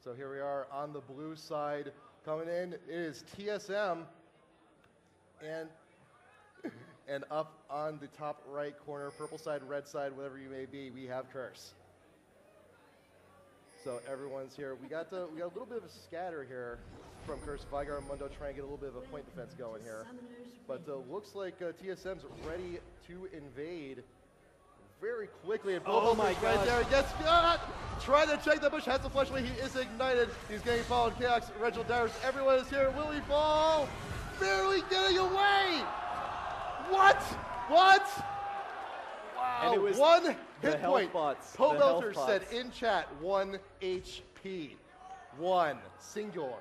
So here we are on the blue side. Coming in, it is TSM. And up on the top right corner, purple side, red side, whatever you may be, we have Curse. So everyone's here. We got a little bit of a scatter here from Curse. Vigar and Mundo trying to get a little bit of a point defense going here. But looks like TSM's ready to invade very quickly. And oh my god! Right there, gets got. Trying to check the bush, has to flush away. He is ignited. He's getting followed. Chaos, Reginald Darius, everyone is here. Will he fall? Barely getting away. What? What? Wow. And it was one hit point. Pobelter said in chat 1 HP. 1 singular.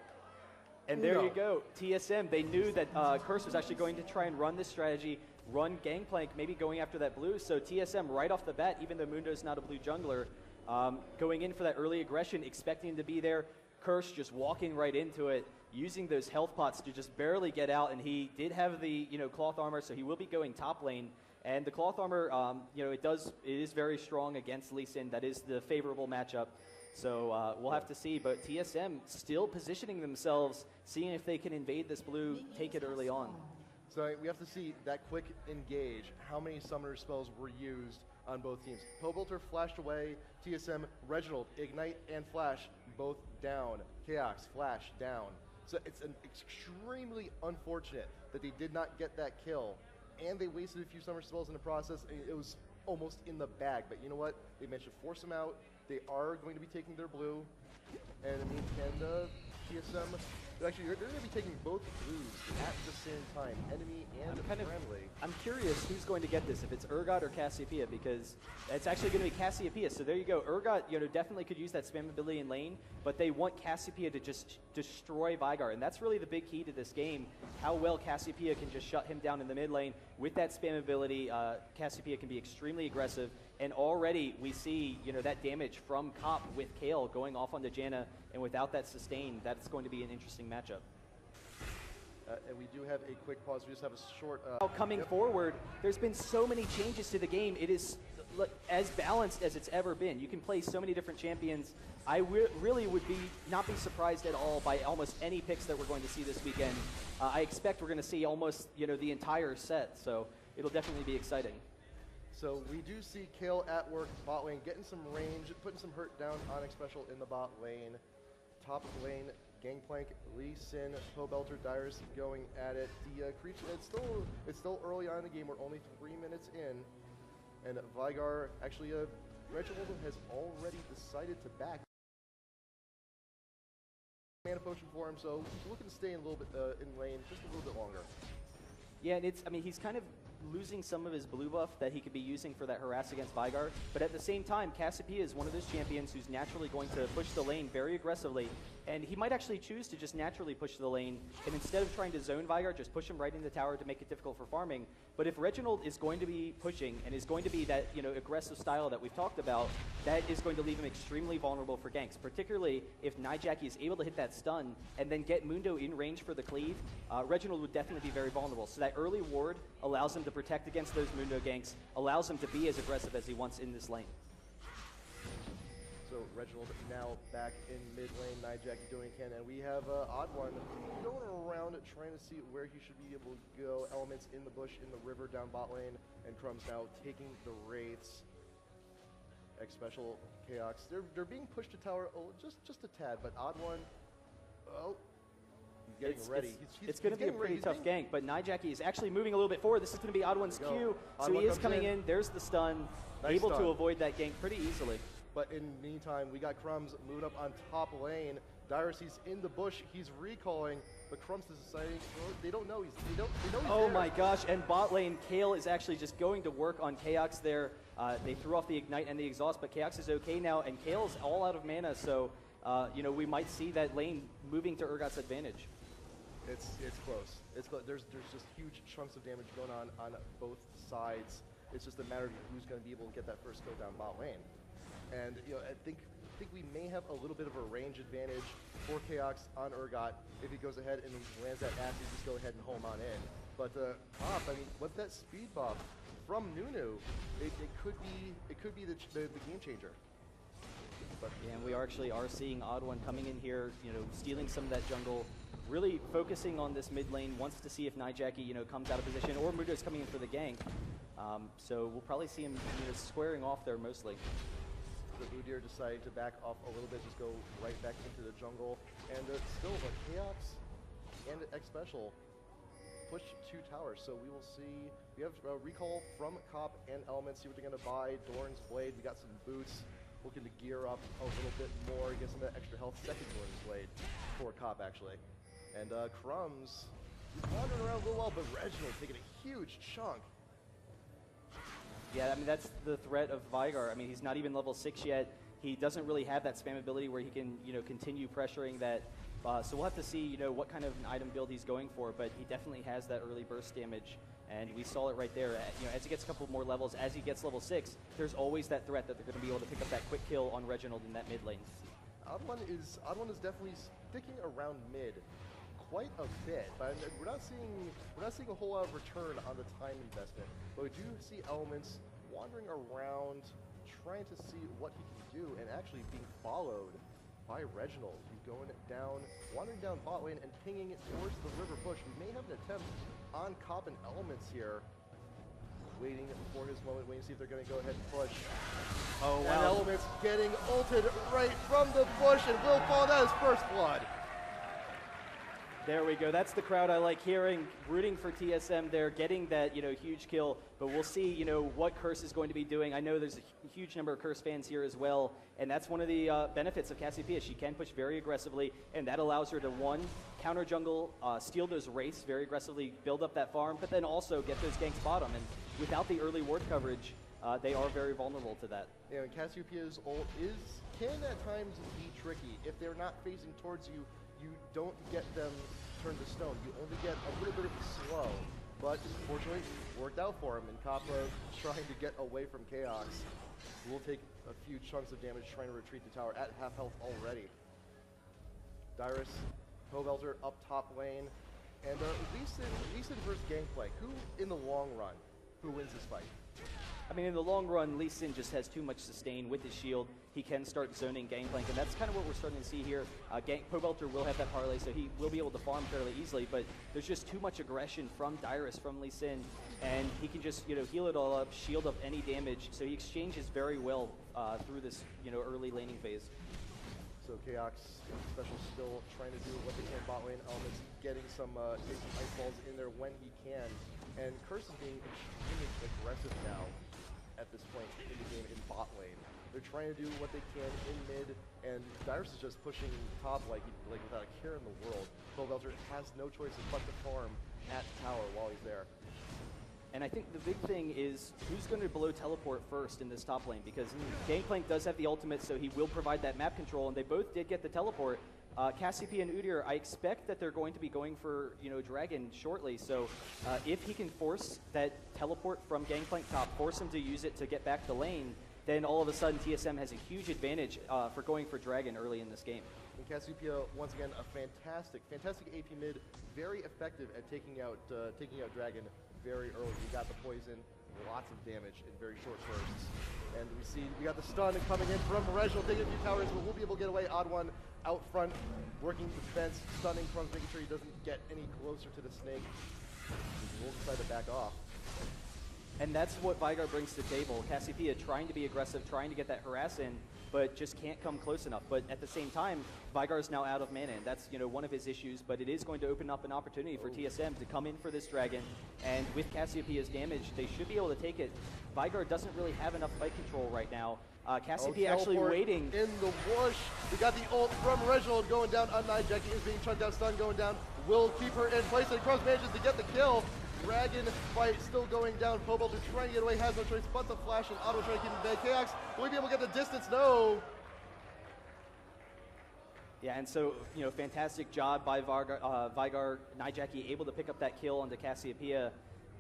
And there you go. TSM, they knew that Curse was actually going to try and run this strategy, run Gangplank, maybe going after that blue. So TSM right off the bat, even though Mundo's not a blue jungler, going in for that early aggression, expecting him to be there. Curse just walking right into it, using those health pots to just barely get out, and he did have the cloth armor, so he will be going top lane. And the cloth armor, it is very strong against Lee Sin. That is the favorable matchup. So we'll have to see. But TSM still positioning themselves, seeing if they can invade this blue, take it early on. So we have to see that quick engage. How many summoner spells were used on both teams? Pobelter flashed away. TSM, Reginald, Ignite and Flash, both down. Chaos, Flash, down. So it's extremely unfortunate that they did not get that kill. And they wasted a few summer spells in the process. It was almost in the bag. But you know what? They managed to force them out. They are going to be taking their blue. And I mean, can TSM... Actually, they're going to be taking both blues at the same time, enemy and friendly. I'm curious who's going to get this, if it's Urgot or Cassiopeia, because it's actually going to be Cassiopeia. So there you go. Urgot, definitely could use that spam ability in lane, but they want Cassiopeia to just destroy Vigar, and that's really the big key to this game. How well Cassiopeia can just shut him down in the mid lane with that spam ability. Cassiopeia can be extremely aggressive, and already we see that damage from Cop with Kale going off onto Janna. And without that sustain, that's going to be an interesting matchup. And we do have a quick pause. We just have a short... Coming forward, there's been so many changes to the game. It is as balanced as it's ever been. You can play so many different champions. I really would not be surprised at all by almost any picks that we're going to see this weekend. I expect we're going to see almost the entire set, so it'll definitely be exciting. So we do see Kale at work bot lane, getting some range, putting some hurt down Onyx Special in the bot lane. Top of the lane, Gangplank, Lee Sin, Pobelter, Darius going at it. The creature, it's still early on in the game. We're only 3 minutes in, and Vigar actually, Reginald has already decided to back mana potion for him, so he's looking to stay in a little bit in lane just a little bit longer. Yeah, and he's kind of losing some of his blue buff that he could be using for that harass against Vigar, but at the same time, Cassiopeia is one of those champions who's naturally going to push the lane very aggressively, and he might actually choose to just naturally push the lane, and instead of trying to zone Vigar, just push him right in the tower to make it difficult for farming. But if Reginald is going to be pushing, and is going to be that aggressive style that we've talked about, that is going to leave him extremely vulnerable for ganks, particularly if Nijaki is able to hit that stun, and then get Mundo in range for the cleave. Reginald would definitely be very vulnerable, so that early ward allows him to protect against those Mundo ganks, allows him to be as aggressive as he wants in this lane. So Reginald now back in mid lane, Nijaki doing can, and we have Odd One going around trying to see where he should be able to go. Elements in the bush, in the river, down bot lane, and Crumbs now taking the Wraiths. X Special, Chaos, they're being pushed to tower just a tad, but Odd One, he's getting ready. It's going to be a pretty tough gank, but Nijaki is actually moving a little bit forward. This is going to be Odd One's Q, so he is coming in. There's the stun, able to avoid that gank pretty easily. But in the meantime, we got Crumbs moving up on top lane. Darius, he's in the bush. He's recalling, but Crumbs is deciding, they don't know he's Oh my gosh, and bot lane, Kale is actually just going to work on Chaos there. They threw off the Ignite and the Exhaust, but Chaos is okay now, and Kale's all out of mana, so we might see that lane moving to Urgot's advantage. It's close. It's close. There's just huge chunks of damage going on both sides. It's just a matter of who's going to be able to get that first kill down bot lane. And I think we may have a little bit of a range advantage for Chaos on Urgot. If he goes ahead and lands that axe, he just go ahead and home on in. But Pop, I mean, with that speed buff from Nunu, it could be the game changer. but Yeah, and we actually are seeing Odd One coming in here, stealing some of that jungle, really focusing on this mid lane, wants to see if Nijaki, comes out of position, or Mudo's coming in for the gank. So we'll probably see him squaring off there mostly. The Udyr decided to back off a little bit, just go right back into the jungle, and still the Chaos and X Special push 2 towers. So we will see, we have a recall from Cop and Element, see what they're going to buy. Doran's Blade, we got some boots, looking to gear up a little bit more, get some of that extra health. Second Doran's Blade for Cop, actually. And Crumbs, he's wandering around a little while, but Reginald taking a huge chunk. Yeah, I mean, that's the threat of Vigar. I mean, he's not even level 6 yet. He doesn't really have that spam ability where he can, continue pressuring that. So we'll have to see, what kind of an item build he's going for, but he definitely has that early burst damage. And we saw it right there. As he gets a couple more levels, as he gets level 6, there's always that threat that they're going to be able to pick up that quick kill on Reginald in that mid lane. Odd One is definitely sticking around mid quite a bit, but we're not seeing a whole lot of return on the time investment. But we do see Elements wandering around, trying to see what he can do, and actually being followed by Reginald. He's going down, wandering down bot lane and pinging it towards the river bush. We may have an attempt on Cop and Elements here. Waiting for his moment, waiting to see if they're going to go ahead and push. Oh, wow. And Elements getting ulted right from the bush, and will fall down his first blood. There we go. That's the crowd I like hearing, rooting for TSM there, getting that, huge kill. But we'll see, what Curse is going to be doing. I know there's a huge number of Curse fans here as well, and that's one of the benefits of Cassiopeia. She can push very aggressively, and that allows her to, one, counter jungle, steal those wraiths very aggressively, build up that farm, but then also get those ganks bottom. And without the early ward coverage, they are very vulnerable to that. Yeah, and Cassiopeia's ult can at times be tricky. If they're not facing towards you, you don't get them turned to stone. You only get a little bit of slow, but fortunately worked out for him. And Kappa trying to get away from Chaos will take a few chunks of damage trying to retreat the tower at half health already. Dyrus, Pobelter up top lane, and Lee Sin versus Gangplank. Who in the long run, who wins this fight? I mean, in the long run, Lee Sin just has too much sustain with his shield. He can start zoning Gangplank, and that's kind of what we're starting to see here. Pobelter will have that parlay, so he will be able to farm fairly easily, but there's just too much aggression from Dyrus, from Lee Sin, and he can just, heal it all up, shield up any damage, so he exchanges very well through this, early laning phase. So Chaos Special still trying to do what they can bot lane. Elements getting some ice balls in there when he can, and Curse is being extremely aggressive now at this point in the game in bot lane. They're trying to do what they can in mid, and Dyrus is just pushing top like without a care in the world. Pobelter has no choice but to farm at tower while he's there. And I think the big thing is who's going to below teleport first in this top lane, because Gangplank does have the ultimate, so he will provide that map control, and they both did get the teleport. Cassiopeia and Udyr, I expect that they're going to be going for, Dragon shortly, so if he can force that teleport from Gangplank top, force him to use it to get back the lane, then all of a sudden TSM has a huge advantage for going for Dragon early in this game. And Cassiopeia, once again, a fantastic AP mid, very effective at taking out Dragon very early. We got the poison, lots of damage in very short bursts. And we got the stun coming in from Reginald, taking a few towers, but we'll be able to get away. Odd One out front, working defense, stunning Crumbs, making sure he doesn't get any closer to the snake. We'll decide to back off. And that's what Vigar brings to the table. Cassiopeia trying to be aggressive, trying to get that harass in, but just can't come close enough. But at the same time, Vigar is now out of mana, and that's one of his issues, but it is going to open up an opportunity for TSM to come in for this Dragon, and with Cassiopeia's damage, they should be able to take it. Vigar doesn't really have enough fight control right now. Cassiopeia actually waiting. In the whoosh. We got the ult from Reginald going down. Nijaki is being chunked down, stun going down. Will keep her in place, and Crumbs manages to get the kill. Dragon fight still going down. Pobelter trying to get away, has no choice but to flash, and Auto trying to keep him dead. Chaos, will he be able to get the distance? No. Yeah, and so, fantastic job by Vigar. Nijaki able to pick up that kill onto Cassiopeia.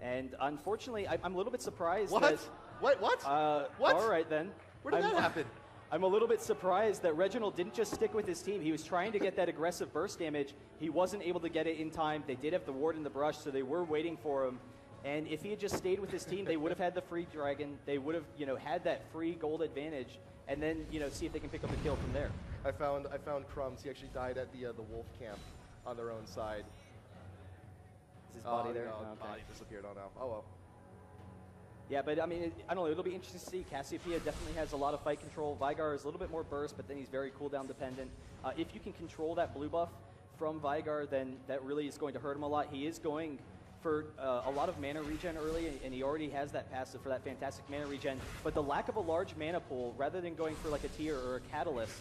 And unfortunately, I'm a little bit surprised. What? That, What? What? All right, then. Where did that happen? I'm a little bit surprised that Reginald didn't just stick with his team. He was trying to get that aggressive burst damage. He wasn't able to get it in time. They did have the ward in the brush, so they were waiting for him. And if he had just stayed with his team, they would have had the free Dragon. They would have, had that free gold advantage. and then see if they can pick up a kill from there. I found Crumbs. He actually died at the wolf camp on their own side. Is his body there? No, Oh, okay. body disappeared. Oh no. Oh well. Yeah, but I mean, I don't know. It'll be interesting to see. Cassiopeia definitely has a lot of fight control. Vigar is a little bit more burst, but then he's very cooldown dependent. If you can control that blue buff from Vigar, then that really is going to hurt him a lot. He is going for a lot of mana regen early, and he already has that passive for that fantastic mana regen. But the lack of a large mana pool, rather than going for like a tier or a catalyst,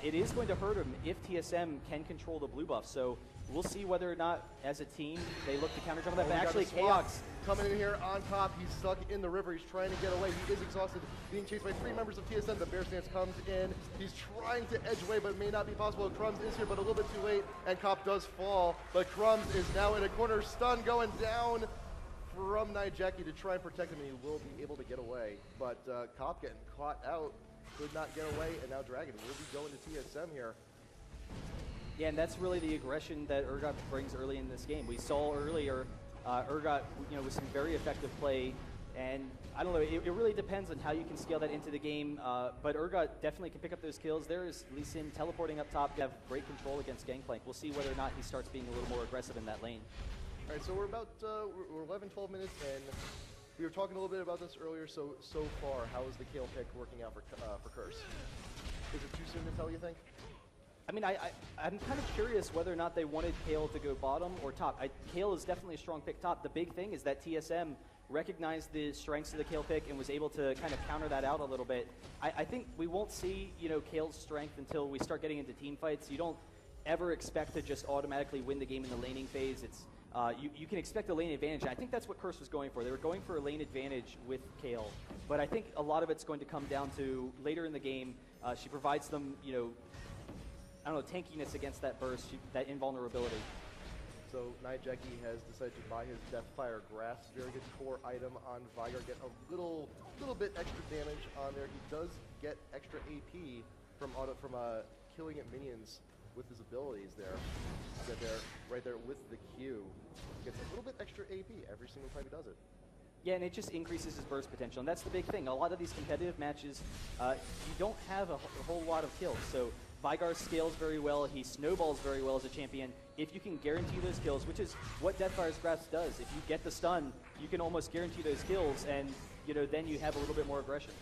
it is going to hurt him if TSM can control the blue buff. So we'll see whether or not, as a team, they look to counter jump that. But actually, Chaos coming in here on top. He's stuck in the river. He's trying to get away. He is exhausted, being chased by 3 members of TSM. The Bear Stance comes in. He's trying to edge away, but it may not be possible. Crumbs is here, but a little bit too late, and Cop does fall. But Crumbs is now in a corner, stun going down from Nijeki to try and protect him, and he will be able to get away. But Cop getting caught out, could not get away, and now Dragon will be going to TSM here. Yeah, and that's really the aggression that Urgot brings early in this game. We saw earlier Urgot, with some very effective play, and I don't know, it really depends on how you can scale that into the game, but Urgot definitely can pick up those kills. There is Lee Sin teleporting up top to have great control against Gangplank. We'll see whether or not he starts being a little more aggressive in that lane. All right, so we're about we're 11, 12 minutes in. We were talking a little bit about this earlier. So far, how is the Kale pick working out for Curse? Is it too soon to tell, you think? I mean, I'm kind of curious whether or not they wanted Kale to go bottom or top. Kale is definitely a strong pick top. The big thing is that TSM recognized the strengths of the Kale pick and was able to kind of counter that out a little bit. I think we won't see, Kale's strength until we start getting into team fights. You don't ever expect to just automatically win the game in the laning phase. It's you can expect a lane advantage, and I think that's what Curse was going for. They were going for a lane advantage with Kale, but I think a lot of it's going to come down to later in the game. She provides them, I don't know, tankiness against that burst, that invulnerability. So Nijeki has decided to buy his Deathfire Grasp, very good core item on Vigar, get a little bit extra damage on there. He does get extra AP from killing at minions with his abilities there. Get there, right there with the Q. Gets a little bit extra AP every single time he does it. Yeah, and it just increases his burst potential, and that's the big thing. A lot of these competitive matches, you don't have a whole lot of kills, so Vigar scales very well, he snowballs very well as a champion. If you can guarantee those kills, which is what Deathfire's Grasp does, if you get the stun, you can almost guarantee those kills, and then you have a little bit more aggression.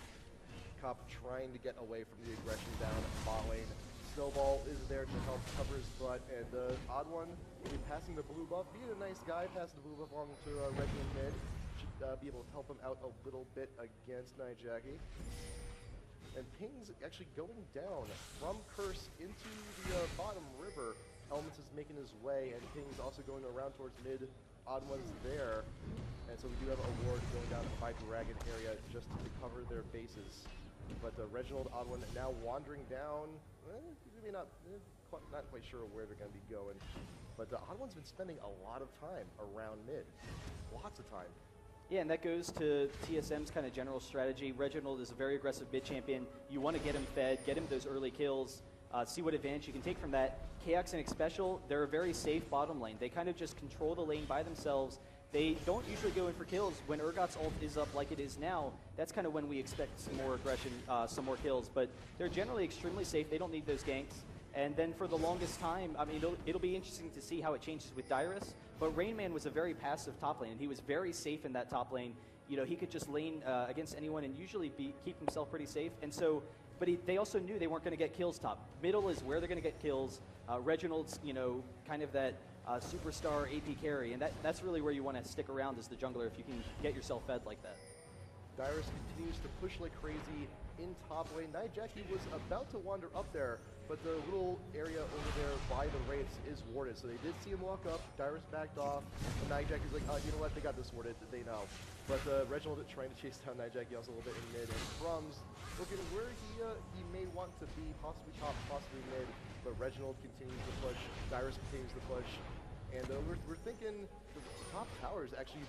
Cop trying to get away from the aggression down at bot lane. Snowball is there to help cover his butt, and the odd one will be passing the blue buff. Being a nice guy, passing the blue buff along to Reggie in mid. Should be able to help him out a little bit against Nijeki. And Ping's actually going down from Curse into the bottom river. Elements is making his way, and Ping's also going around towards mid. Odd one's there. And so we do have a ward going down by Dragon area just to cover their bases. But Reginald, Odd one now wandering down. Maybe not quite sure where they're going to be going. But Odd one's been spending a lot of time around mid. Lots of time. Yeah, and that goes to TSM's kind of general strategy. Reginald is a very aggressive mid champion. You want to get him fed, get him those early kills, see what advantage you can take from that. KX and Xpecial, they're a very safe bottom lane. They kind of just control the lane by themselves. They don't usually go in for kills. When Urgot's ult is up like it is now, that's kind of when we expect some more aggression, some more kills. But they're generally extremely safe. They don't need those ganks. And then for the longest time, I mean, it'll be interesting to see how it changes with Dyrus. But Rainman was a very passive top lane, and he was very safe in that top lane. He could just lane against anyone and usually keep himself pretty safe. And so, but they also knew they weren't going to get kills top. Middle is where they're going to get kills. Reginald's, kind of that superstar AP carry, and that's really where you want to stick around as the jungler if you can get yourself fed like that. Dyrus continues to push like crazy in top lane. Nijeki was about to wander up there, but the little area over there by the Wraiths is warded. So they did see him walk up, Dyrus backed off, and Nijeki's like, you know what, they got this warded, they know. But Reginald trying to chase down Nijeki also a little bit in mid, and Crumbs looking where he may want to be, possibly top, possibly mid, but Reginald continues to push, Dyrus continues to push, and we're thinking the top tower is actually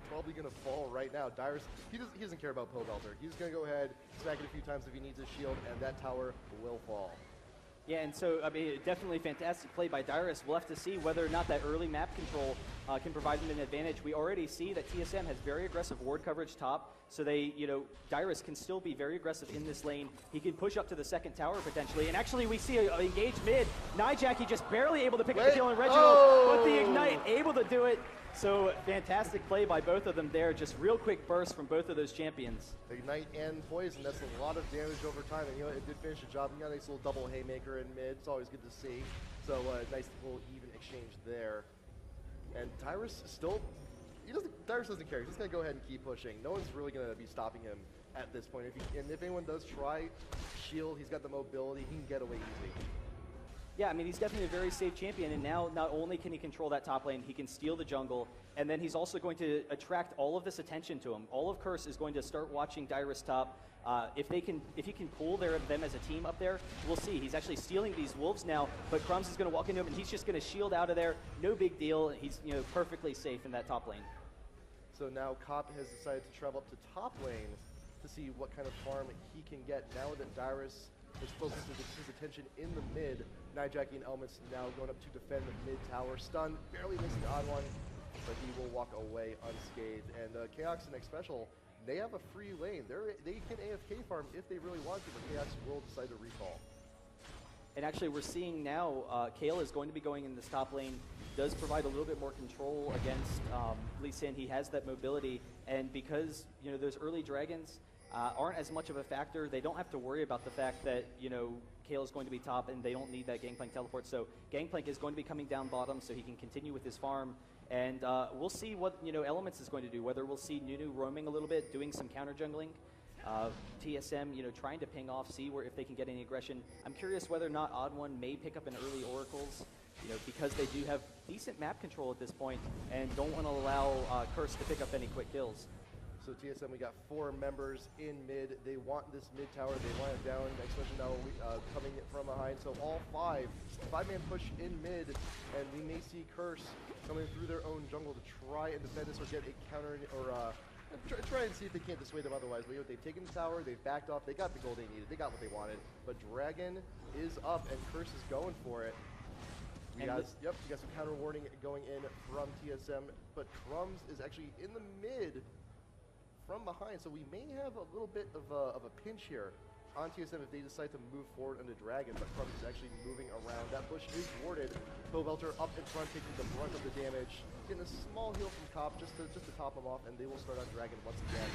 probably going to fall right now. Dyrus, he doesn't care about Pobelter. He's going to go ahead, smack it a few times if he needs a shield, and that tower will fall. Yeah, and so, I mean, definitely fantastic play by Dyrus. We'll have to see whether or not that early map control can provide him an advantage. We already see that TSM has very aggressive ward coverage top, so they, Dyrus can still be very aggressive in this lane. He can push up to the second tower potentially, and actually we see an engaged mid. Nijaki just barely able to pick up the kill on Reginald, but the Ignite able to do it. So fantastic play by both of them there. Just real quick burst from both of those champions. Ignite and Poison, that's a lot of damage over time, and it did finish the job. You got a nice little double haymaker in mid. It's always good to see. So nice little even exchange there. And Dyrus still, Dyrus doesn't care. He's just gonna go ahead and keep pushing. No one's really gonna be stopping him at this point. If anyone does try shield, he's got the mobility. He can get away easy. Yeah, I mean, he's definitely a very safe champion, and now not only can he control that top lane, he can steal the jungle, and then he's also going to attract all of this attention to him. All of Curse is going to start watching Dyrus top. If he can pull them as a team up there, we'll see. He's actually stealing these wolves now, but Crumbs is going to walk into him, and he's just going to shield out of there. No big deal. He's perfectly safe in that top lane. So now Cop has decided to travel up to top lane to see what kind of farm he can get now that Dyrus is focused his attention in the mid. Nijaki and Elements now going up to defend the mid tower. Stun, barely missing on one, but he will walk away unscathed. And Chaos and X Special, they have a free lane. They can AFK farm if they really want to, but Chaos will decide to recall. And actually, we're seeing now Kale is going to be going in this top lane. Does provide a little bit more control against Lee Sin. He has that mobility, and because those early dragons aren't as much of a factor, they don't have to worry about the fact that Kale is going to be top, and they don't need that Gangplank teleport. So Gangplank is going to be coming down bottom, so he can continue with his farm. And we'll see what Elements is going to do. Whether we'll see Nunu roaming a little bit, doing some counter jungling. TSM, trying to ping off, see if they can get any aggression. I'm curious whether or not Odd One may pick up an early Oracles, because they do have decent map control at this point and don't want to allow Curse to pick up any quick kills. So TSM, we got 4 members in mid. They want this mid tower. They want it down. Especially now coming from behind. So all 5-man push in mid, and we may see Curse coming through their own jungle to try and defend this or get a counter or try and see if they can't dissuade them otherwise. But they've taken the tower. They've backed off. They got the gold they needed. They got what they wanted. But Dragon is up, and Curse is going for it. We got some counter warning going in from TSM, but Crumbs is actually in the mid from behind, so we may have a little bit of a pinch here on TSM if they decide to move forward into Dragon, but Crumbs is actually moving around. That bush is warded. Belter up in front, taking the brunt of the damage. Getting a small heal from Cop just to top him off, and they will start on Dragon once again.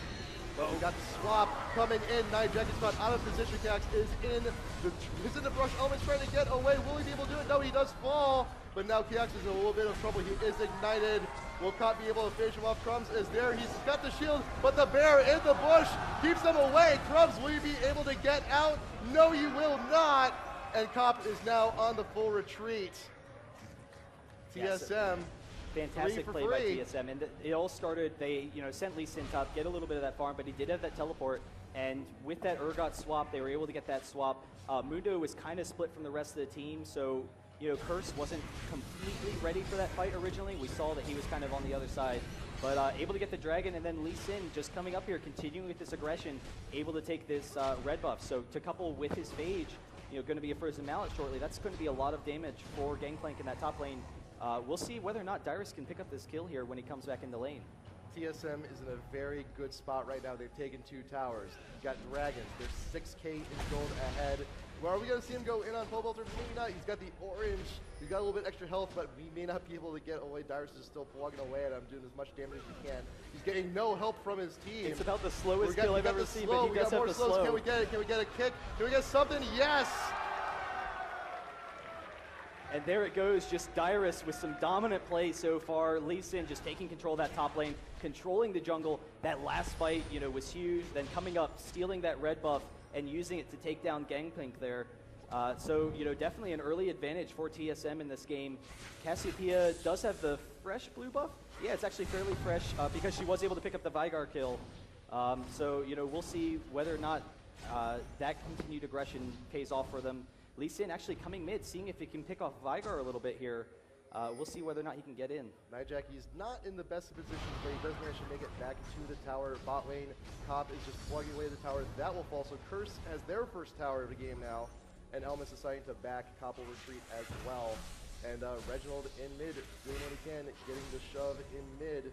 But we got the swap coming in. Nijaki's not out of position. Cax is in the brush. Elements trying to get away. Will he be able to do it? No, he does fall. But now Chaos is in a little bit of trouble. He is ignited. Will Cop be able to finish him off? Crumbs is there. He's got the shield, but the bear in the bush keeps him away. Crumbs, will you be able to get out? No, you will not. And Cop is now on the full retreat. TSM. Fantastic play by TSM. And it all started, they sent Lee Sin top, get a little bit of that farm, but he did have that teleport. And with that Urgot swap, they were able to get that swap. Mundo was kind of split from the rest of the team, so Curse wasn't completely ready for that fight originally. We saw that he was kind of on the other side. But able to get the Dragon, and then Lee Sin just coming up here, continuing with this aggression, able to take this red buff. So to couple with his Phage, going to be a Frozen Mallet shortly, that's going to be a lot of damage for Gangplank in that top lane. We'll see whether or not Dyrus can pick up this kill here when he comes back in the lane. TSM is in a very good spot right now. They've taken 2 towers. Got Dragons. They're 6k in gold ahead. Well, are we going to see him go in on Belter? Maybe not. He's got the orange. He's got a little bit extra health, but we may not be able to get away. Dyrus is still plugging away at him, doing as much damage as he can. He's getting no help from his team. It's about the slowest kill I've ever seen, but he does have the slow. Can we get it? Can we get a kick? Can we get something? Yes! And there it goes, just Dyrus with some dominant play so far. Lee Sin just taking control of that top lane, controlling the jungle. That last fight, was huge. Then coming up, stealing that red buff, and using it to take down Gangplank there. So, definitely an early advantage for TSM in this game. Cassiopeia does have the fresh blue buff. Yeah, it's actually fairly fresh because she was able to pick up the Vigar kill. So, we'll see whether or not that continued aggression pays off for them. Lee Sin actually coming mid, seeing if he can pick off Vigar a little bit here. We'll see whether or not he can get in. Nijaki's not in the best of positions, but he does manage to make it back to the tower. Bot lane, Cop is just plugging away the tower. That will fall. So Curse has their first tower of the game now. and Elements deciding to back Koppel retreat as well. And Reginald in mid, doing what he can, getting the shove in mid.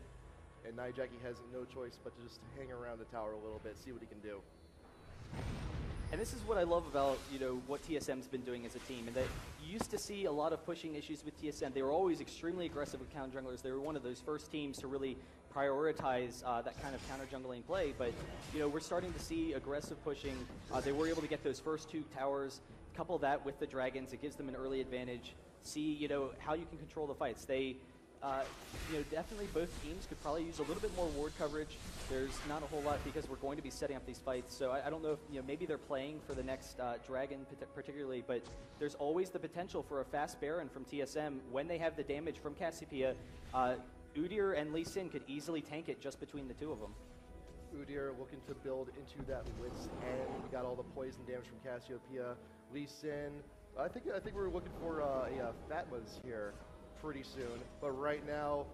And Nijaki has no choice but to just hang around the tower a little bit, see what he can do. And this is what I love about, what TSM's been doing as a team, and that you used to see a lot of pushing issues with TSM. They were always extremely aggressive with counter junglers. They were one of those first teams to really prioritize that kind of counter jungling play, but, we're starting to see aggressive pushing. They were able to get those first 2 towers, couple that with the dragons. It gives them an early advantage. See, how you can control the fights. They, definitely both teams could probably use a little bit more ward coverage. There's not a whole lot because we're going to be setting up these fights. So I don't know if, maybe they're playing for the next dragon particularly, but there's always the potential for a fast Baron from TSM when they have the damage from Cassiopeia. Udyr and Lee Sin could easily tank it just between the 2 of them. Udyr looking to build into that Wit's End. We got all the poison damage from Cassiopeia. Lee Sin, I think we're looking for Fatmas here pretty soon. But right now,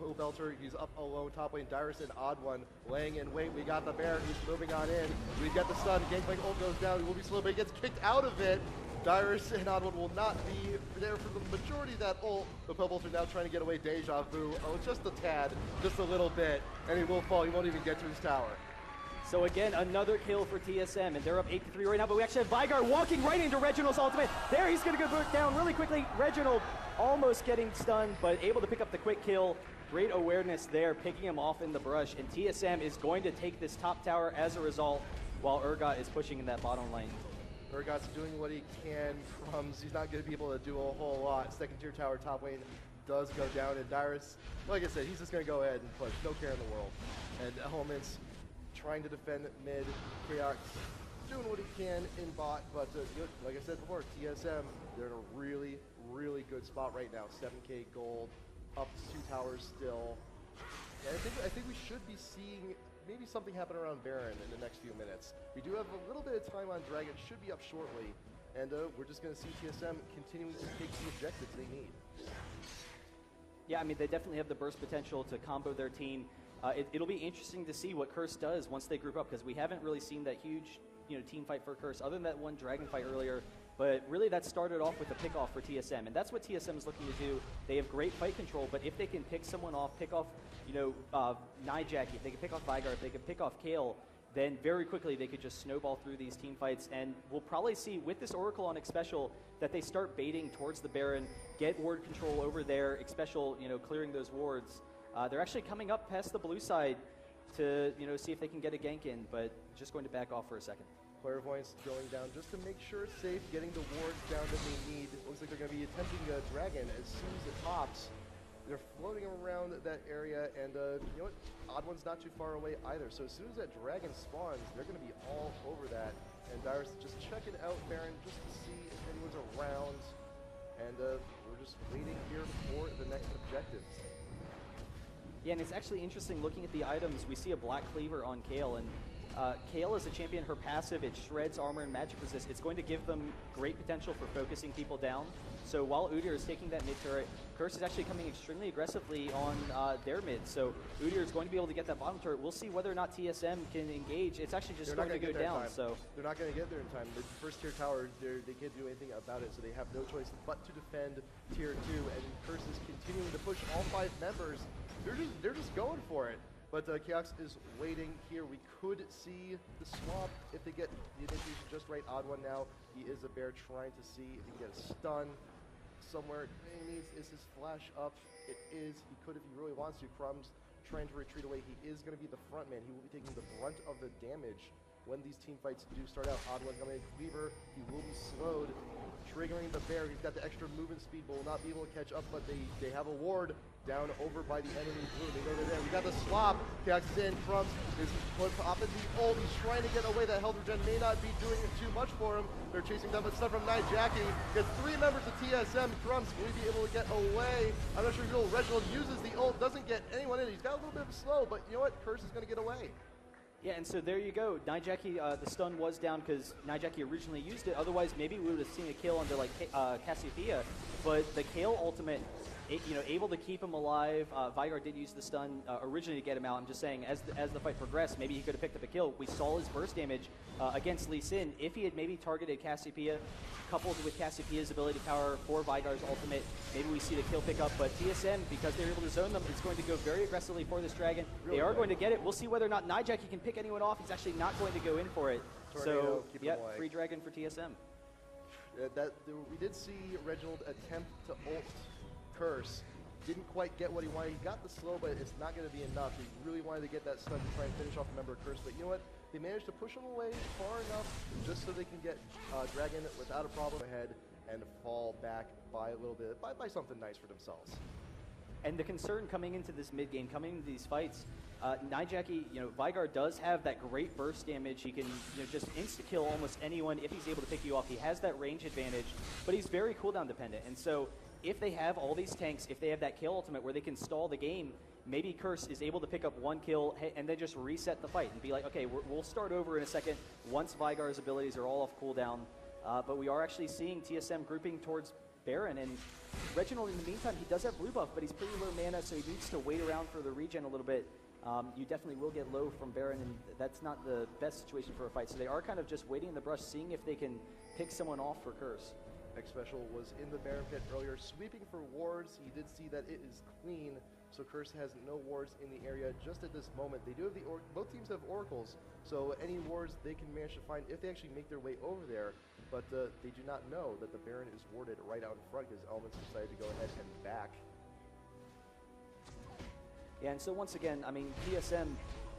Pobelter, he's up alone top lane. Dyrus and Odd One laying in wait. We got the Baron, he's moving on in. We get the stun, Gangplank ult goes down. He will be slow, but he gets kicked out of it. Dyrus and Odd One will not be there for the majority of that ult. But Pobelter now trying to get away. Deja Vu, just a tad, just a little bit, and he will fall. He won't even get to his tower. So again, another kill for TSM, and they're up 8-3 right now, but we actually have Vygar walking right into Reginald's ultimate. There, he's going to go down really quickly. Reginald almost getting stunned, but able to pick up the quick kill. Great awareness there, picking him off in the brush, and TSM is going to take this top tower as a result, while Urgot is pushing in that bottom lane. Urgot's doing what he can. Crumbs, he's not going to be able to do a whole lot. Second tier tower top lane does go down, and Dyrus, like I said, he's just going to go ahead and push. No care in the world. And Elements trying to defend mid. Chaos doing what he can in bot, but like I said before, TSM, they're in a really, really good spot right now. 7k gold, up 2 towers still. And I think we should be seeing maybe something happen around Baron in the next few minutes. We do have a little bit of time on Dragon, should be up shortly, and we're just going to see TSM continuing to take the objectives they need. Yeah, I mean, they definitely have the burst potential to combo their team. It'll be interesting to see what Curse does once they group up, because we haven't really seen that huge team fight for Curse, other than that one Dragon fight earlier. But really that started off with a pick off for TSM, and that's what TSM is looking to do. They have great fight control, but if they can pick someone off, pick off Nijaki, if they can pick off Vygar, if they can pick off Kale, then very quickly they could just snowball through these team fights. And we'll probably see with this Oracle on Xpecial that they start baiting towards the Baron, get ward control over there, Xpecial, clearing those wards. They're actually coming up past the blue side to see if they can get a gank in, but just going to back off for a second. Clairvoyance going down just to make sure it's safe, getting the wards down that they need. It looks like they're going to be attempting a Dragon as soon as it pops. They're floating around that area, and you know what? Odd One's not too far away either. So as soon as that Dragon spawns, they're going to be all over that. And Dyrus just checking out Baron just to see if anyone's around. And we're just waiting here for the next objective. Yeah, and it's actually interesting looking at the items. We see a Black Cleaver on Kale, and Kale is a champion. Her passive, it shreds armor and magic resist. It's going to give them great potential for focusing people down. So while Udyr is taking that mid turret, Curse is actually coming extremely aggressively on their mid. So Udyr is going to be able to get that bottom turret. We'll see whether or not TSM can engage. It's actually just going to go down. So they're not going to get there in time. The first tier tower, they can't do anything about it. So they have no choice but to defend tier 2. And Curse is continuing to push all 5 members. They're just going for it. But Chaos is waiting here. We could see the swap if they get the initiation just right. Odd One now. He is a bear trying to see if he can get a stun somewhere. He needs is his flash up. It is. He could if he really wants to. Crumbs trying to retreat away. He is going to be the front man. He will be taking the brunt of the damage when these team fights do start out. Odd One coming in. Cleaver. He will be slowed. Triggering the bear. He's got the extra movement speed, but will not be able to catch up. But they have a ward down over by the enemy blue. They go to there. We got the swap. Chaos is in. Crumbs is put up in the ult. He's trying to get away. That health regen may not be doing too much for him. They're chasing down the stuff from Nijaki. Gets 3 members of TSM. Crumbs will he be able to get away? I'm not sure if Reginald uses the ult. Doesn't get anyone in. He's got a little bit of a slow, but you know what? Curse is going to get away. Yeah, and so there you go. Nijaki, the stun was down because Nijaki originally used it. Otherwise, maybe we would have seen a kill under like Cassiopeia. But the Kale ultimate able to keep him alive. Vygar did use the stun originally to get him out. I'm just saying, as the fight progressed, maybe he could have picked up a kill. We saw his burst damage against Lee Sin. If he had maybe targeted Cassiopeia, coupled with Cassiopeia's ability power for Vygar's ultimate, maybe we see the kill pick up. But TSM, because they're able to zone them, it's going to go very aggressively for this dragon. Really they are good. going to get it. We'll see whether or not Nijaki can pick anyone off. He's actually not going to go in for it. Tornado, So, keep him yep, away. free dragon for TSM. We did see Reginald attempt to ult Curse. Didn't quite get what he wanted. He got the slow, but it's not going to be enough. He really wanted to get that stun to try and finish off a member of Curse. But you know what? They managed to push him away far enough just so they can get Dragon without a problem ahead and fall back by a little bit, by something nice for themselves. And the concern coming into this mid game, coming into these fights, Nijaki, Vygar does have that great burst damage. He can just insta-kill almost anyone if he's able to pick you off. He has that range advantage, but he's very cooldown dependent. And so if they have all these tanks, if they have that kill ultimate where they can stall the game, maybe Curse is able to pick up one kill and then just reset the fight and be like, okay, we'll start over in a second once Vygar's abilities are all off cooldown. But we are actually seeing TSM grouping towards Baron, and Reginald in the meantime, he does have blue buff, but he's pretty low mana, so he needs to wait around for the regen a little bit. You definitely will get low from Baron, and that's not the best situation for a fight. So they are kind of just waiting in the brush, seeing if they can pick someone off for Curse. X Special was in the Baron pit earlier, sweeping for wards. He did see that it is clean, so Curse has no wards in the area just at this moment. They do have both teams have oracles, so any wards they can manage to find if they actually make their way over there. But they do not know that the Baron is warded right out in front because Elements decided to go ahead and back. Yeah, and so once again, I mean, TSM,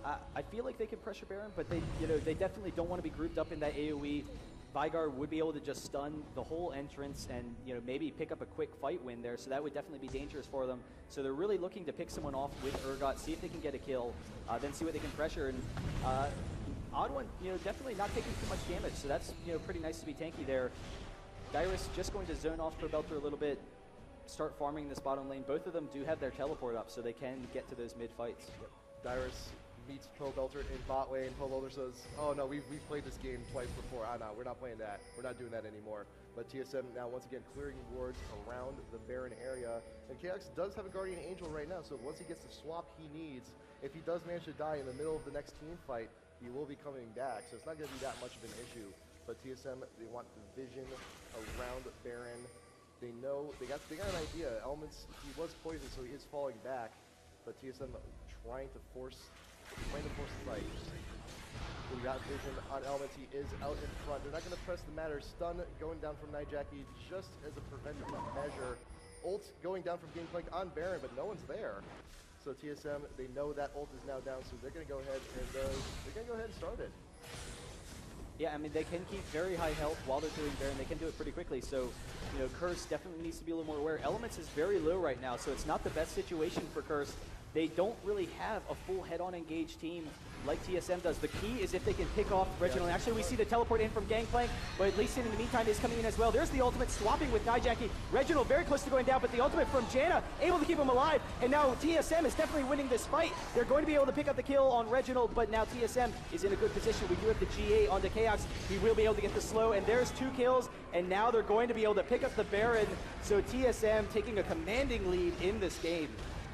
I feel like they can pressure Baron, but they definitely don't want to be grouped up in that AoE. Vygar would be able to just stun the whole entrance and maybe pick up a quick fight win there, so that would definitely be dangerous for them. So they're really looking to pick someone off with Urgot, see if they can get a kill, then see what they can pressure. And Odd One, definitely not taking too much damage, so that's pretty nice to be tanky there. Dyrus just going to zone off for Belter a little bit, start farming this bottom lane. Both of them do have their teleport up, so they can get to those mid fights. Yep. Dyrus meets Belter in bot lane. Belter says, oh no, we've played this game twice before. No, we're not playing that. We're not doing that anymore. But TSM now once again clearing wards around the Baron area. And KX does have a Guardian Angel right now, so once he gets the swap he needs, if he does manage to die in the middle of the next team fight, he will be coming back. So it's not going to be that much of an issue. But TSM, they want the vision around Baron. They know, they got an idea. Elements, he was poisoned, so he is falling back. But TSM trying to force the fight. We got vision on Elements. He is out in front. They're not going to press the matter. Stun going down from Nijaki just as a preventive measure. Ult going down from Gangplank on Baron, but no one's there. So TSM, they know that ult is now down, so they're going to go ahead and start it. Yeah, I mean, they can keep very high health while they're doing Baron. They can do it pretty quickly. So, Curse definitely needs to be a little more aware. Elements is very low right now, so it's not the best situation for Curse. They don't really have a full head-on engaged team like TSM does. The key is if they can pick off Reginald. Yeah. Actually, we see the teleport in from Gangplank, but at least in the meantime is coming in as well. There's the ultimate swapping with Nijaki. Reginald very close to going down, but the ultimate from Janna able to keep him alive. And now TSM is definitely winning this fight. They're going to be able to pick up the kill on Reginald, but now TSM is in a good position. We do have the GA onto Chaos. He will be able to get the slow, and there's 2 kills, and now they're going to be able to pick up the Baron. So TSM taking a commanding lead in this game.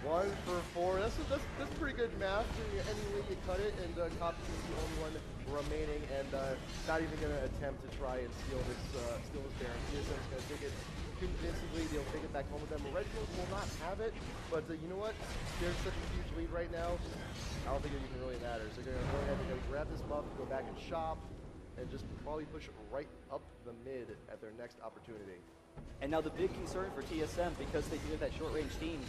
1 for 4. That's pretty good math. Any way you cut it, and Copy is the only one remaining, and not even going to attempt to try and steal this Baron. TSM's going to take it convincingly. They'll take it back home with them. Reginald will not have it, but you know what? There's such a huge lead right now. I don't think it even really matters. They're going to go ahead and they're going to grab this buff, go back and shop, and just probably push right up the mid at their next opportunity. And now the big concern for TSM, because they do have that short-range team,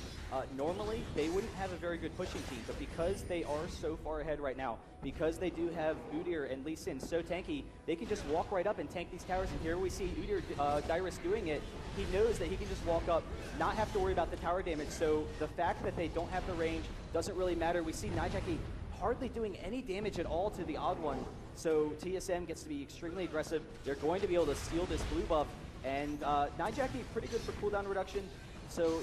normally they wouldn't have a very good pushing team, but because they are so far ahead right now, because they do have Udyr and Lee Sin so tanky, they can just walk right up and tank these towers. And here we see Udyr, Dyrus doing it. He knows that he can just walk up, not have to worry about the tower damage. So the fact that they don't have the range doesn't really matter. We see Nijaki hardly doing any damage at all to the Odd One. So TSM gets to be extremely aggressive. They're going to be able to steal this blue buff. And Nijaki pretty good for cooldown reduction, so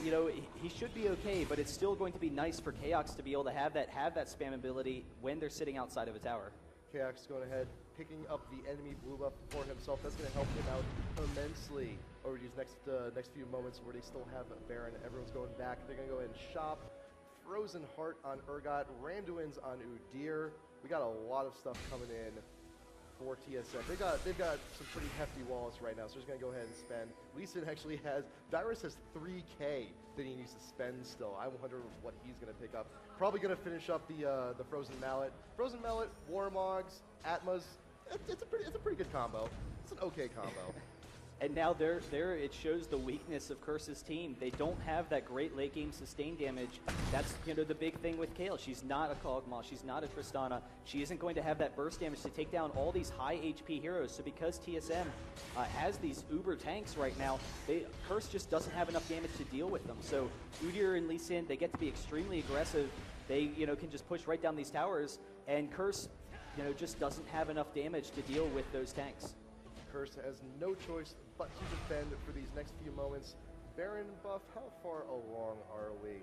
he should be okay. But it's still going to be nice for Chaos to be able to have that spam ability when they're sitting outside of a tower. Chaos going ahead, picking up the enemy blue buff for himself. That's going to help him out immensely over these next few moments where they still have Baron. Everyone's going back. They're going to go ahead and shop. Frozen Heart on Urgot. Randuin's on Udyr. We got a lot of stuff coming in for TSM. They've got some pretty hefty wallets right now, so they're just gonna go ahead and spend. Lee Sin actually has, Dyrus has 3K that he needs to spend still. I wonder what he's gonna pick up. Probably gonna finish up the Frozen Mallet. Frozen Mallet, Warmogs, Atmas. It's a pretty good combo. It's an okay combo. And now there it shows the weakness of Curse's team. They don't have that great late game sustain damage. That's the big thing with Kayle. She's not a Kog'Maw. She's not a Tristana. She isn't going to have that burst damage to take down all these high HP heroes. So because TSM has these uber tanks right now, Curse just doesn't have enough damage to deal with them. So Udyr and Lee Sin, they get to be extremely aggressive. They can just push right down these towers, and Curse just doesn't have enough damage to deal with those tanks. Curse has no choice but to defend for these next few moments. Baron buff, how far along are we?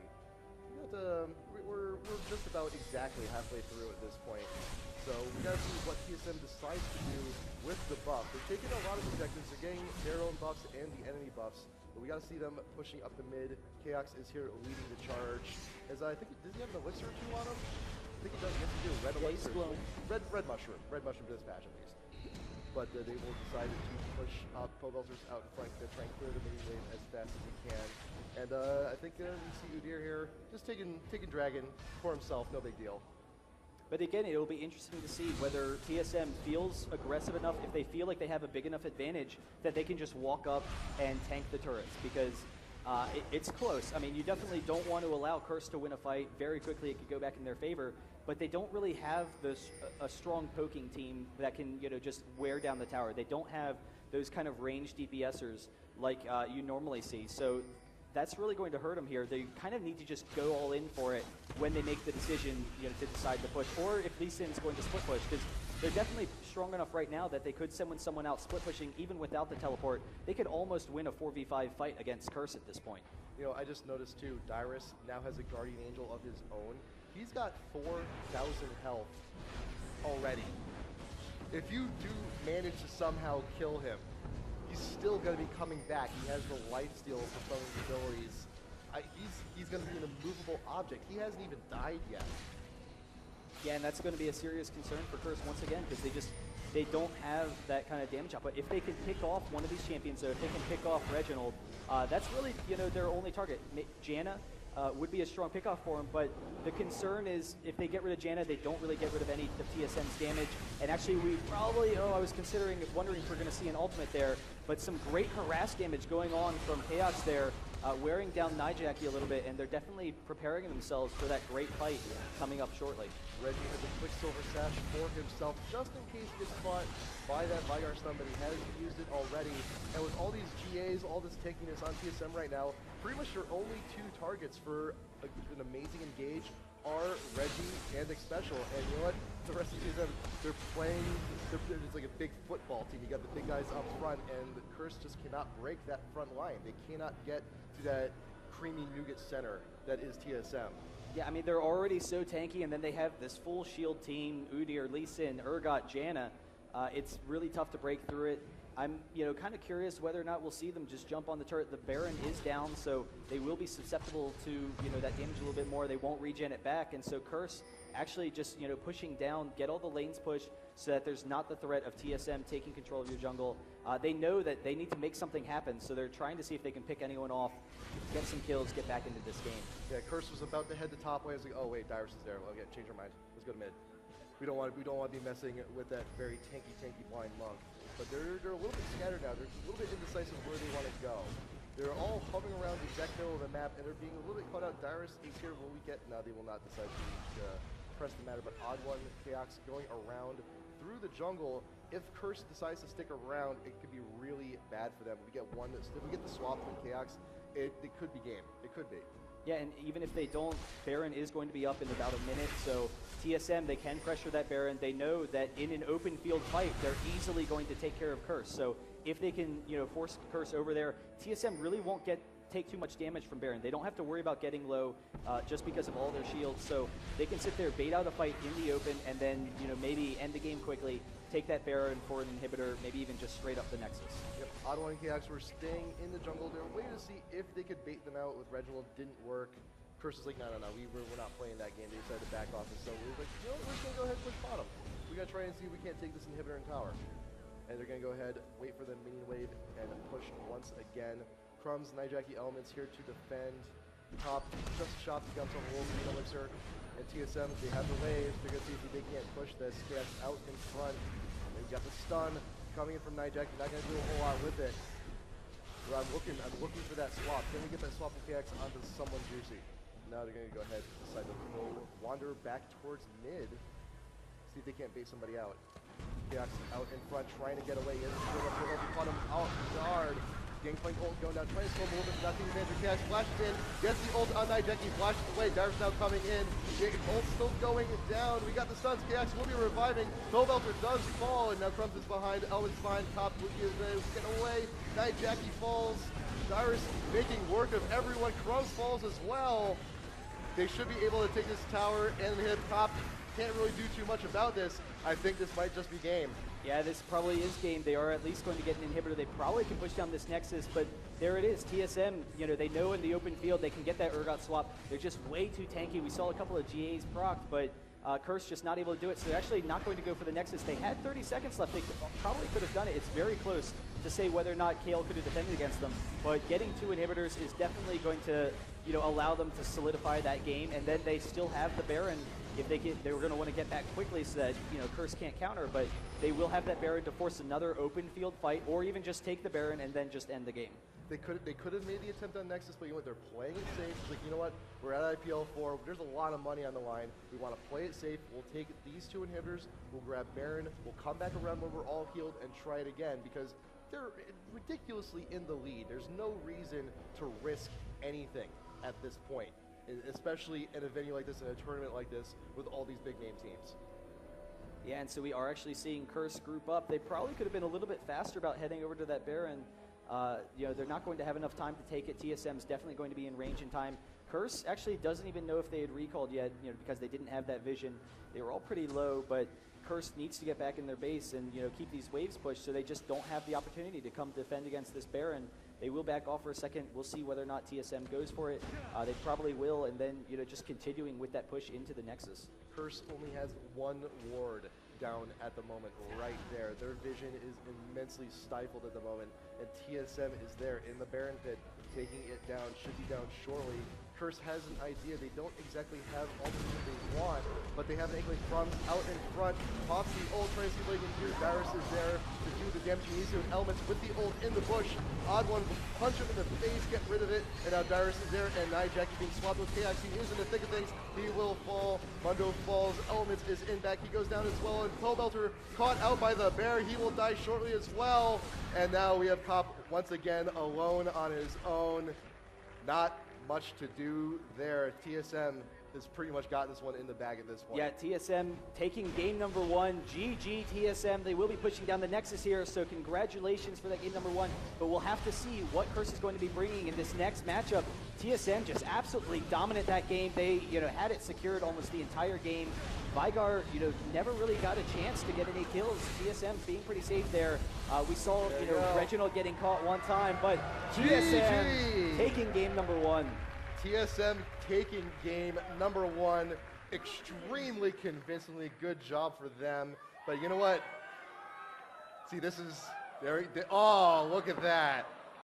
We're just about exactly halfway through at this point. So we gotta see what TSM decides to do with the buff. They're taking a lot of objectives. They're getting their own buffs and the enemy buffs. But we gotta see them pushing up the mid. Chaos is here leading the charge. As I think, does he have an elixir or two on him? I think he does. He has to do red elixir. Red mushroom. Red mushroom dispatch at least. But they will decide to push Pobelters out in front to try and clear the mini wave as fast as he can. And I think we see Udyr here just taking Dragon for himself, no big deal. But again, it'll be interesting to see whether TSM feels aggressive enough, if they feel like they have a big enough advantage that they can just walk up and tank the turrets, because it's close. I mean, you definitely don't want to allow Curse to win a fight very quickly. It could go back in their favor, but they don't really have a strong poking team that can just wear down the tower. They don't have those kind of ranged DPSers like you normally see. So that's really going to hurt them here. They kind of need to just go all in for it when they make the decision to decide to push, or if Lee Sin's going to split push, because they're definitely strong enough right now that they could send someone out split pushing even without the teleport. They could almost win a 4v5 fight against Curse at this point. I just noticed too, Dyrus now has a Guardian Angel of his own. He's got 4,000 health already. If you do manage to somehow kill him, he's still going to be coming back. He has the lifesteal for some of his abilities. He's going to be an immovable object. He hasn't even died yet. Yeah, and that's going to be a serious concern for Curse once again, because they don't have that kind of damage output. If they can pick off one of these champions, so if they can pick off Reginald, that's really their only target. Janna would be a strong pickoff for him, but the concern is if they get rid of Janna, they don't really get rid of any of TSM's damage. And actually, we probably, I was wondering if we're going to see an ultimate there, but some great harass damage going on from Chaos there, wearing down Nijaki a little bit, and they're definitely preparing themselves for that great fight coming up shortly. Reggie has a Quicksilver Sash for himself, just in case he gets caught by that Vygar stun, but he hasn't used it already. And with all these GAs, all this tankiness on TSM right now, pretty much your only two targets for an amazing engage are Reggie and Xpecial. And you know what? The rest of TSM, they're playing, it's like a big football team. You got the big guys up front, and the Curse just cannot break that front line. They cannot get to that creamy nougat center that is TSM. Yeah, I mean, they're already so tanky, and then they have this full shield team, Udyr, Lee Sin, Urgot, Janna. It's really tough to break through it. I'm, kind of curious whether or not we'll see them just jump on the turret. The Baron is down, so they will be susceptible to, that damage a little bit more. They won't regen it back, and so Curse actually just, pushing down, get all the lanes pushed so that there's not the threat of TSM taking control of your jungle. They know that they need to make something happen, so they're trying to see if they can pick anyone off, get some kills, get back into this game. Yeah, Curse was about to head to top lane. I was like, oh wait, Dyrus is there. Okay, change our mind. Let's go to mid. We don't want to be messing with that very tanky blind monk. But they're a little bit scattered now. They're a little bit indecisive where they want to go. They're all hovering around the exact middle of the map, and they're being a little bit caught out. Dyrus is here. Will we get? No, they will not decide to press the matter. But Odd One, Chaos going around through the jungle. If Curse decides to stick around, it could be really bad for them. If we get the swap from Chaos, it could be game. It could be. Yeah, and even if they don't, Baron is going to be up in about a minute, so TSM, they can pressure that Baron. They know that in an open field fight, they're easily going to take care of Curse. So if they can, force Curse over there, TSM really won't take too much damage from Baron. They don't have to worry about getting low just because of all their shields. So they can sit there, bait out a fight in the open, and then maybe end the game quickly, take that Baron for an inhibitor, maybe even just straight up the Nexus. Yep, Ottawa and KX were staying in the jungle. They were waiting to see if they could bait them out with Reginald. Didn't work. Curse is like, no, we're not playing that game. They decided to back off, and so we were like, we're just going to go ahead and push bottom. We got to try and see if we can't take this inhibitor in tower. And they're going to go ahead, wait for the minion wave, and push once again. Crumbs, Nijaki Elements here to defend. Top, just shot the guns on Wolf, Elixir, and TSM, they have the waves. They're going to see if they can't push this. KX out in front. They've got the stun coming in from Nijaki. Not going to do a whole lot with it. But I'm looking for that swap. Can we get that swap from KX onto someone juicy? Now they're going to go ahead and decide to wander back towards mid. See if they can't bait somebody out. KX out in front, trying to get away. Caught him out guard. Gangplank ult going down, trying to slow him a little bit, nothing advantage. KX flashes in, gets the ult on Nijaki, flashes away. Darius now coming in. Ult still going down. We got the stuns. KX will be reviving. Belter does fall, and now Crumbs is behind. Elvin's behind. Top Luki is getting away. Nijaki falls. Darius making work of everyone. Crumbs falls as well. They should be able to take this tower and hit top. Can't really do too much about this. I think this might just be game. Yeah, this probably is game. They are at least going to get an inhibitor. They probably can push down this Nexus, but there it is. TSM, they know in the open field they can get that Urgot swap. They're just way too tanky. We saw a couple of GAs proc, but Curse just not able to do it, so they're actually not going to go for the Nexus. They had 30 seconds left. They probably could have done it. It's very close to say whether or not Kale could have defended against them, but getting 2 inhibitors is definitely going to allow them to solidify that game, and then they still have the Baron. If they were going to want to get back quickly so that Curse can't counter, but they will have that Baron to force another open field fight, or even just take the Baron and then just end the game. They could have made the attempt on Nexus, but they're playing it safe. It's like, you know what? We're at IPL4. There's a lot of money on the line. We want to play it safe. We'll take these 2 inhibitors. We'll grab Baron. We'll come back around when we're all healed and try it again, because they're ridiculously in the lead. There's no reason to risk anything at this point, especially in a venue like this, in a tournament like this, with all these big name teams. Yeah, and so we are actually seeing Curse group up. They probably could have been a little bit faster about heading over to that Baron. They're not going to have enough time to take it. TSM's definitely going to be in range in time. Curse actually doesn't even know if they had recalled yet, because they didn't have that vision. They were all pretty low, but Curse needs to get back in their base and keep these waves pushed, so they just don't have the opportunity to come defend against this Baron. They will back off for a second. We'll see whether or not TSM goes for it. They probably will, and then just continuing with that push into the Nexus. Curse only has 1 ward down at the moment, right there. Their vision is immensely stifled at the moment, and TSM is there in the Baron pit, taking it down, should be down shortly. Curse has an idea. They don't exactly have all the things they want, but they have an Inkling Crumbs out in front. Pops the ult, trying to see what he can do. Darius is there to do the damage he needs to, and Elements with the ult in the bush. Odd one, punch him in the face, get rid of it, and now Darius is there, and Nijaki being swapped with KX. He is in the thick of things. He will fall. Mundo falls. Elements is in back. He goes down as well, and Belter caught out by the bear. He will die shortly as well. And now we have Pop once again alone on his own. Not much to do there. TSM has pretty much got this one in the bag at this point. Yeah, TSM taking game number 1. GG TSM. They will be pushing down the Nexus here, so congratulations for that game number 1. But we'll have to see what Curse is going to be bringing in this next matchup. TSM just absolutely dominant that game. They, had it secured almost the entire game. Vigar, never really got a chance to get any kills. TSM being pretty safe there. We saw, Reginald getting caught one time, but TSM taking game number 1. TSM taking game number 1. Extremely convincingly. Good job for them. But you know what? See, this is oh, look at that.